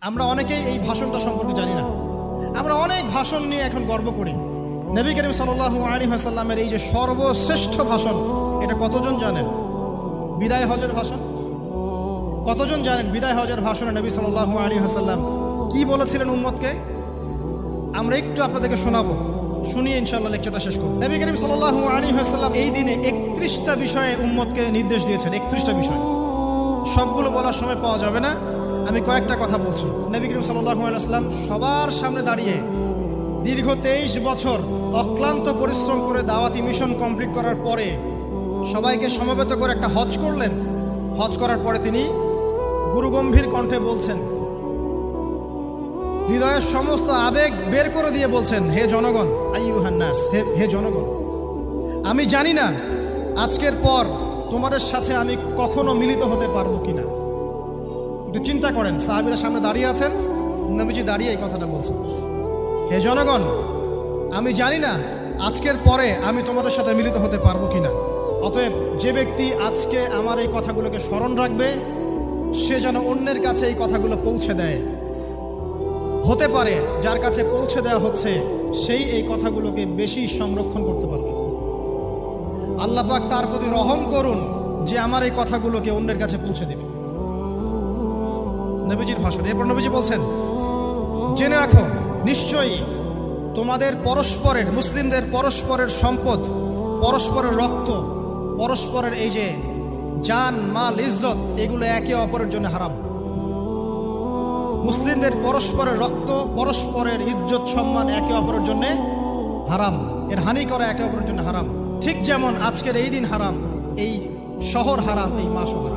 আমরা অনেকেই এই ভাষণটা সম্পর্কে জানি না। আমরা অনেক ভাষণ নিয়ে এখন গর্ব করি। নবী করিম সাল্লাল্লাহু আলাইহি ওয়াসাল্লামের এই যে সর্বশ্রেষ্ঠ ভাষণ, এটা কতজন জানেন? বিদায় হজের ভাষণ। কতজন জানেন বিদায় হজের ভাষণে নবী সাল্লাল্লাহু আলাইহি ওয়াসাল্লাম কি বলেছিলেন উম্মতকে? আমরা একটু আপনাদেরকে শোনাবো, শুনিয়ে ইনশাআল্লাহ লেকচারটা শেষ করব। নবী করিম সাল্লাল্লাহু আলাইহি ওয়াসাল্লাম এই দিনে 31টা বিষয়ে উম্মতকে নির্দেশ দিয়েছেন। 31টা বিষয়, সবগুলো বলার সময় পাওয়া যাবে না, আমি কয়েকটা কথা বলছি। নবী করিম সাল্লাল্লাহু আলাইহি ওয়াসাল্লাম সবার সামনে দাঁড়িয়ে দীর্ঘ 23 বছর অক্লান্ত পরিশ্রম করে দাওয়াতি মিশন কমপ্লিট করার পরে সবাইকে সমবেত করে একটা হজ করলেন। হজ করার পরে তিনি গুরুগম্ভীর কণ্ঠে বলছেন, হৃদয়ের সমস্ত আবেগ বের করে দিয়ে বলছেন, হে জনগণ, আইয়ুহান নাস, হে জনগণ, আমি জানি না আজকের পর তোমাদের সাথে আমি কখনো মিলিত হতে পারবো কিনা। একটু চিন্তা করেন, সাহাবীরা সামনে দাঁড়িয়ে আছেন, নবীজি দাঁড়িয়ে এই কথাটা বলছেন, হে জনগণ, আমি জানি না আজকের পরে আমি তোমাদের সাথে মিলিত হতে পারবো কিনা। অতএব যে ব্যক্তি আজকে আমার এই কথাগুলোকে স্মরণ রাখবে, সে যেন অন্যের কাছে এই কথাগুলো পৌঁছে দেয়। হতে পারে যার কাছে পৌঁছে দেওয়া হচ্ছে সেই এই কথাগুলোকে বেশি সংরক্ষণ করতে পারবে। আল্লাহ পাক তার প্রতি রহম করুন যে আমার এই কথাগুলোকে অন্যের কাছে পৌঁছে দেবে। নবীজির ভাষণ। এরপর নবীজি বলছেন, জেনে রাখো, নিশ্চয়ই তোমাদের পরস্পরের, মুসলিমদের পরস্পরের সম্পদ, পরস্পরের রক্ত, পরস্পরের এই যে জান, মাল, ইজ্জত, এগুলো একে অপরের জন্য হারাম। মুসলিমদের পরস্পরের রক্ত, পরস্পরের ইজ্জত, সম্মান একে অপরের জন্য হারাম। এর হানি করা একে অপরের জন্য হারাম। ঠিক যেমন আজকের এই দিন হারাম, এই শহর হারাম, এই মাসও হারাম।